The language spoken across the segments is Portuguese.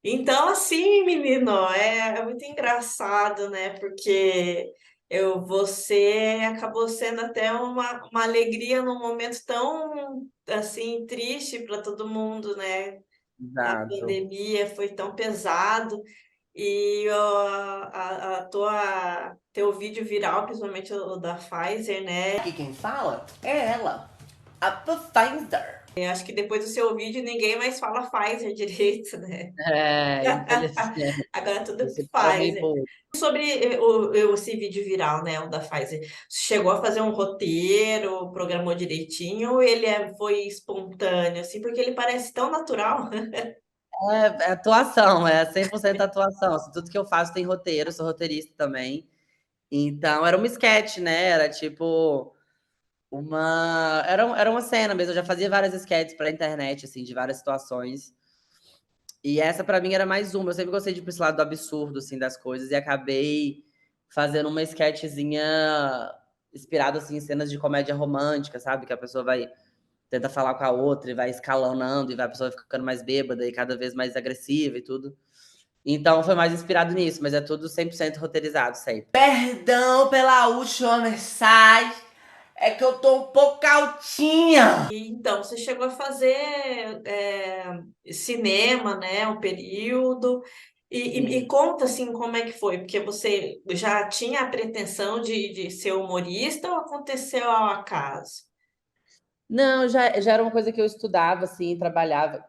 Então, assim, menino, é muito engraçado, né? Porque você acabou sendo até uma alegria num momento tão, assim, triste para todo mundo, né? A Exato. pandemia foi tão pesado e ó, teu vídeo viral, principalmente o da Pfizer, né? Aqui quem fala é ela, a Pfizer. Eu acho que depois do seu vídeo ninguém mais fala Pfizer direito, né? É, infelizmente, Agora tudo é esse homem Pfizer. bom. Sobre esse vídeo viral, né, o da Pfizer, chegou a fazer um roteiro, programou direitinho, ou ele foi espontâneo, assim, porque ele parece tão natural? É atuação, é 100% atuação. Assim, tudo que eu faço tem roteiro, sou roteirista também. Então era uma sketch, né? Era tipo era uma cena mesmo. Eu já fazia várias sketches pra internet, assim, de várias situações. E essa pra mim era mais uma. Eu sempre gostei de ir pra esse lado do absurdo, assim, das coisas, e acabei fazendo uma sketchzinha inspirada assim, em cenas de comédia romântica, sabe? Que a pessoa vai tenta falar com a outra e vai escalonando, e vai a pessoa ficando mais bêbada e cada vez mais agressiva e tudo. Então foi mais inspirado nisso, mas é tudo 100% roteirizado sempre. Perdão pela última mensagem, é que eu tô um pouco altinha. E, então, você chegou a fazer cinema, né, um período, e Sim. conta, assim, como é que foi, porque você já tinha a pretensão de ser humorista ou aconteceu ao acaso? Não, já era uma coisa que eu estudava, assim, trabalhava,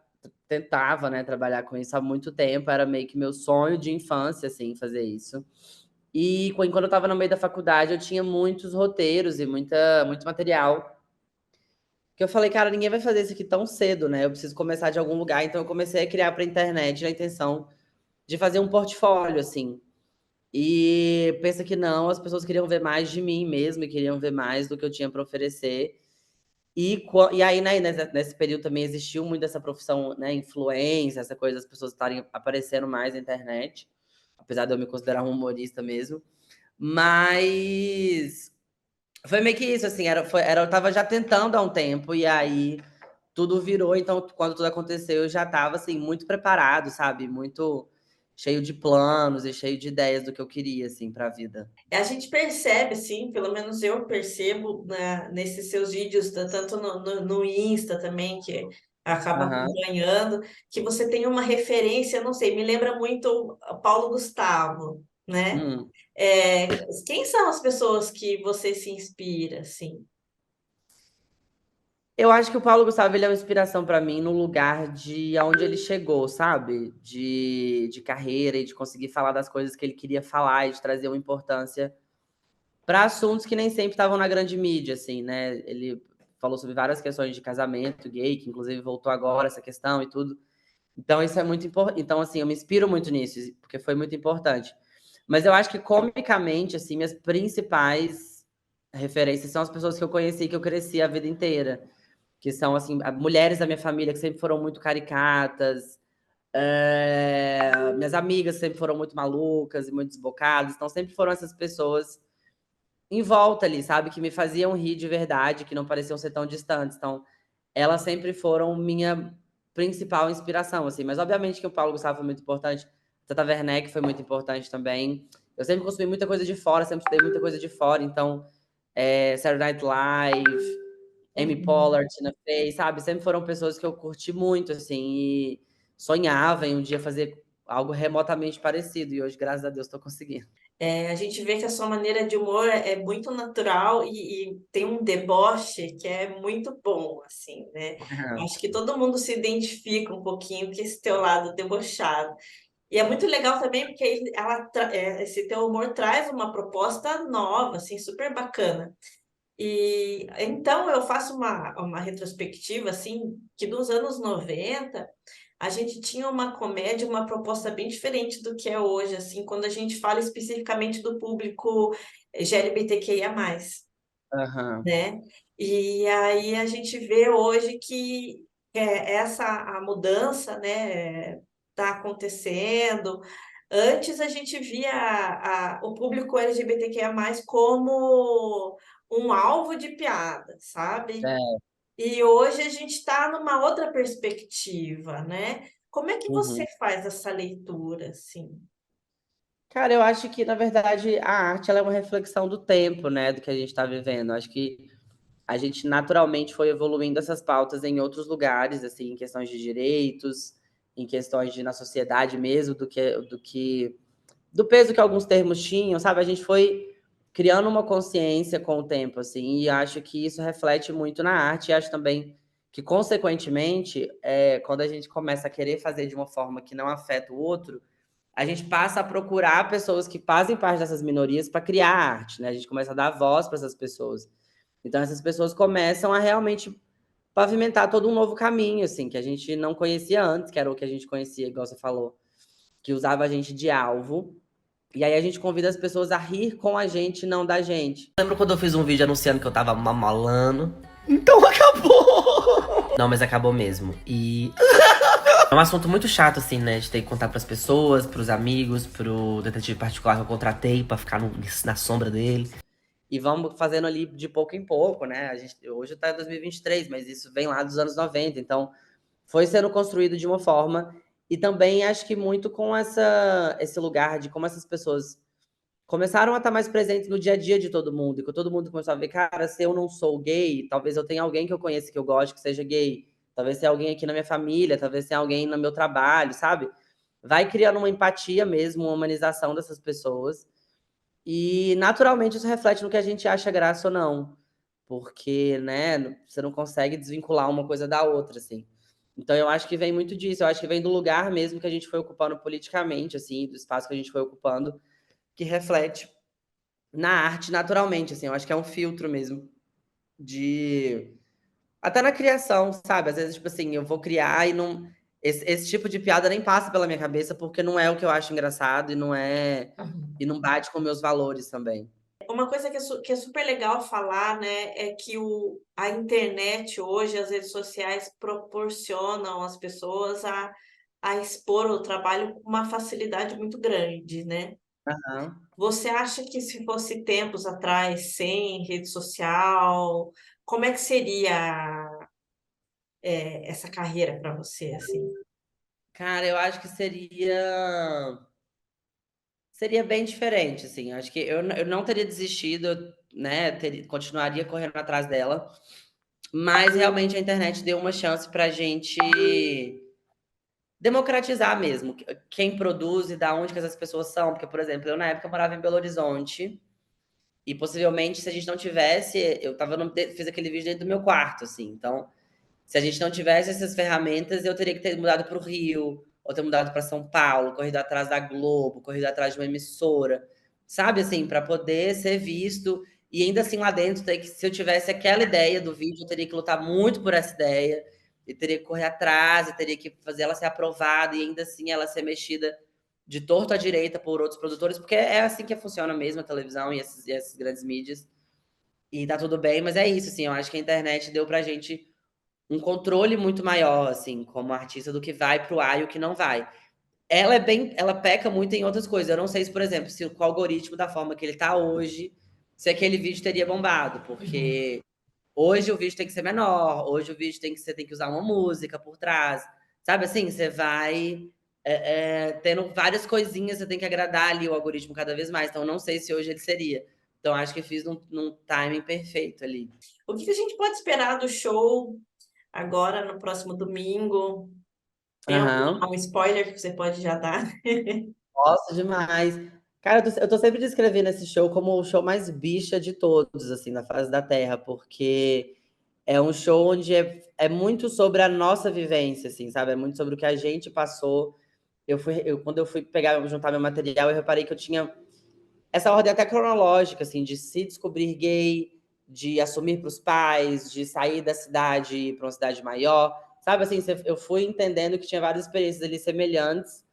tentava, né, trabalhar com isso há muito tempo. Era meio que meu sonho de infância, assim, fazer isso. E quando eu estava no meio da faculdade, eu tinha muitos roteiros e muito material. Que eu falei, cara, ninguém vai fazer isso aqui tão cedo, né? Eu preciso começar de algum lugar. Então eu comecei a criar para internet na intenção de fazer um portfólio, assim. E pensa que não, as pessoas queriam ver mais de mim mesmo e queriam ver mais do que eu tinha para oferecer. E aí, né, nesse período também existiu muito essa profissão, né, influência, essa coisa das pessoas estarem aparecendo mais na internet, apesar de eu me considerar um humorista mesmo. Mas foi meio que isso, assim, eu tava já tentando há um tempo, e aí tudo virou. Então, quando tudo aconteceu, eu já tava, assim, muito preparado, sabe? Muito cheio de planos e cheio de ideias do que eu queria, assim, pra vida. A gente percebe, assim, pelo menos eu percebo nesses seus vídeos, tanto no Insta também, que acaba Aham. acompanhando, que você tem uma referência, não sei, me lembra muito o Paulo Gustavo, né? Hum. Quem são as pessoas que você se inspira, assim? Eu acho que o Paulo Gustavo, ele é uma inspiração pra mim no lugar de aonde ele chegou, sabe? De carreira e de conseguir falar das coisas que ele queria falar e de trazer uma importância para assuntos que nem sempre estavam na grande mídia, assim, né? Ele falou sobre várias questões de casamento gay, que inclusive voltou agora essa questão e tudo. Então isso é muito importante. Então, assim, eu me inspiro muito nisso, porque foi muito importante. Mas eu acho que, comicamente, assim, minhas principais referências são as pessoas que eu conheci, que eu cresci a vida inteira. Que são, assim, mulheres da minha família que sempre foram muito caricatas. Minhas amigas sempre foram muito malucas e muito desbocadas. Então sempre foram essas pessoas em volta ali, sabe? Que me faziam rir de verdade, que não pareciam ser tão distantes. Então, elas sempre foram minha principal inspiração, assim. Mas obviamente que o Paulo Gustavo foi muito importante, a Tata Werneck foi muito importante também. Eu sempre consumi muita coisa de fora, sempre estudei muita coisa de fora. Então, Saturday Night Live, Amy Uhum. Poehler, Tina Fey, sabe? Sempre foram pessoas que eu curti muito, assim, e sonhava em um dia fazer algo remotamente parecido. E hoje, graças a Deus, estou conseguindo. A gente vê que a sua maneira de humor é muito natural e tem um deboche que é muito bom, assim, né? Acho que todo mundo se identifica um pouquinho com esse teu lado debochado. E é muito legal também porque esse teu humor traz uma proposta nova, assim, super bacana. E então eu faço uma retrospectiva, assim, que dos anos 90 a gente tinha uma comédia, uma proposta bem diferente do que é hoje, assim, quando a gente fala especificamente do público LGBTQIA+, Aham. né? E aí a gente vê hoje que a mudança, né, tá acontecendo. Antes a gente via o público LGBTQIA+, como um alvo de piada, sabe? É, E hoje a gente está numa outra perspectiva, né? Como é que você Uhum. faz essa leitura, assim? Cara, eu acho que, na verdade, a arte ela é uma reflexão do tempo, né, do que a gente está vivendo. Acho que a gente naturalmente foi evoluindo essas pautas em outros lugares, assim, em questões de direitos, em questões de na sociedade mesmo, do peso que alguns termos tinham, sabe? A gente foi criando uma consciência com o tempo, assim, e acho que isso reflete muito na arte, e acho também que, consequentemente, quando a gente começa a querer fazer de uma forma que não afeta o outro, a gente passa a procurar pessoas que fazem parte dessas minorias para criar arte, né? A gente começa a dar voz para essas pessoas. Então, essas pessoas começam a realmente pavimentar todo um novo caminho, assim, que a gente não conhecia antes, que era o que a gente conhecia, igual você falou, que usava a gente de alvo. E aí a gente convida as pessoas a rir com a gente, não da gente. Lembro quando eu fiz um vídeo anunciando que eu tava mamolando? Então acabou! Não, mas acabou mesmo. E é um assunto muito chato, assim, né? De ter que contar pras pessoas, pros amigos, pro detetive particular que eu contratei pra ficar na sombra dele. E vamos fazendo ali de pouco em pouco, né? A gente, hoje tá em 2023, mas isso vem lá dos anos 90. Então, foi sendo construído de uma forma. E também acho que muito com esse lugar de como essas pessoas começaram a estar mais presentes no dia a dia de todo mundo. E que todo mundo começou a ver, cara, se eu não sou gay, talvez eu tenha alguém que eu conheça que eu gosto que seja gay. Talvez tenha alguém aqui na minha família, talvez tenha alguém no meu trabalho, sabe? Vai criando uma empatia mesmo, uma humanização dessas pessoas. E naturalmente isso reflete no que a gente acha graça ou não. Porque, né, você não consegue desvincular uma coisa da outra, assim. Então eu acho que vem muito disso, eu acho que vem do lugar mesmo que a gente foi ocupando politicamente, assim, do espaço que a gente foi ocupando, que reflete na arte naturalmente, assim. Eu acho que é um filtro mesmo de até na criação, sabe? Às vezes, tipo assim, eu vou criar e não esse tipo de piada nem passa pela minha cabeça, porque não é o que eu acho engraçado e não bate com meus valores também. Uma coisa que é super legal falar, né, é que a internet hoje, as redes sociais proporcionam às pessoas a expor o trabalho com uma facilidade muito grande, né. Aham. Você acha que se fosse tempos atrás, sem rede social, como é que seria, essa carreira para você, assim? Cara, eu acho que seria bem diferente, assim. Acho que eu não teria desistido, né? Continuaria correndo atrás dela. Mas realmente a internet deu uma chance pra gente democratizar mesmo. Quem produz e da onde que essas pessoas são. Porque, por exemplo, eu na época morava em Belo Horizonte. E possivelmente, se a gente não tivesse, eu tava fiz aquele vídeo dentro do meu quarto, assim. Então, se a gente não tivesse essas ferramentas, eu teria que ter mudado para o Rio, ou ter mudado para São Paulo, corrido atrás da Globo, corrido atrás de uma emissora, sabe assim, para poder ser visto. E ainda assim lá dentro, se eu tivesse aquela ideia do vídeo, eu teria que lutar muito por essa ideia, e teria que correr atrás, e teria que fazer ela ser aprovada, e ainda assim ela ser mexida de torto à direita por outros produtores, porque é assim que funciona mesmo a televisão e essas grandes mídias. E tá tudo bem, mas é isso, assim, eu acho que a internet deu pra gente um controle muito maior, assim, como artista, do que vai pro ar e o que não vai. Ela peca muito em outras coisas. Eu não sei se, por exemplo, se com o algoritmo da forma que ele tá hoje, se aquele vídeo teria bombado, Uhum. porque hoje o vídeo tem que ser menor, hoje o vídeo você tem que usar uma música por trás, sabe assim? Você vai tendo várias coisinhas, você tem que agradar ali o algoritmo cada vez mais. Então, não sei se hoje ele seria. Então, acho que fiz num timing perfeito ali. O que que a gente pode esperar do show agora no próximo domingo? Tem Aham. algum spoiler que você pode já dar? Gosto demais. Cara, eu tô sempre descrevendo esse show como o show mais bicha de todos, assim, na face da Terra, porque é um show onde é muito sobre a nossa vivência, assim, sabe? É muito sobre o que a gente passou. Quando eu fui pegar, juntar meu material, eu reparei que eu tinha essa ordem até cronológica, assim, de se descobrir gay, de assumir para os pais, de sair da cidade e ir para uma cidade maior, sabe? Assim, eu fui entendendo que tinha várias experiências ali semelhantes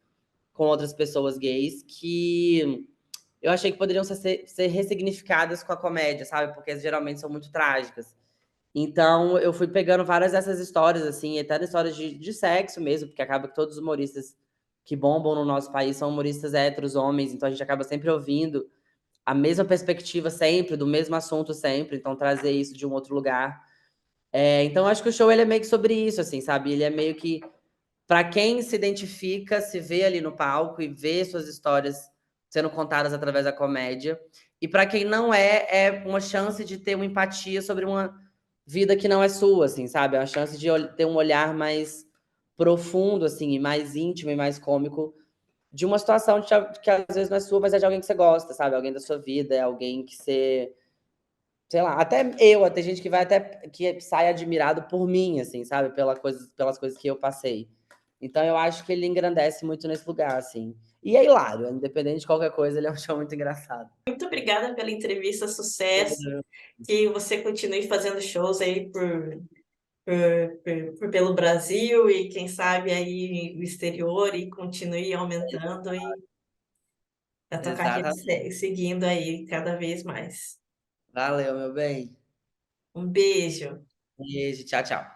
com outras pessoas gays que eu achei que poderiam ser ressignificadas com a comédia, sabe? Porque geralmente são muito trágicas. Então, eu fui pegando várias dessas histórias, assim, até histórias de sexo mesmo, porque acaba que todos os humoristas que bombam no nosso país são humoristas héteros, homens, então a gente acaba sempre ouvindo a mesma perspectiva sempre, do mesmo assunto sempre, então trazer isso de um outro lugar. Então, acho que o show ele é meio que sobre isso, assim, sabe? Ele é meio que para quem se identifica, se vê ali no palco e vê suas histórias sendo contadas através da comédia. E para quem não é, é uma chance de ter uma empatia sobre uma vida que não é sua, assim, sabe? É uma chance de ter um olhar mais profundo, assim, e mais íntimo e mais cômico de uma situação que às vezes não é sua, mas é de alguém que você gosta, sabe? Alguém da sua vida, é alguém que você, sei lá, até eu, tem gente que vai até que sai admirado por mim, assim, sabe? Pelas coisas que eu passei. Então eu acho que ele engrandece muito nesse lugar, assim. E é hilário, independente de qualquer coisa, ele é um show muito engraçado. Muito obrigada pela entrevista, sucesso. Que você continue fazendo shows aí pelo Brasil e quem sabe aí o exterior e continue aumentando e a tua carreira Exatamente. seguindo aí cada vez mais. Valeu, meu bem. Um beijo. Beijo, tchau, tchau.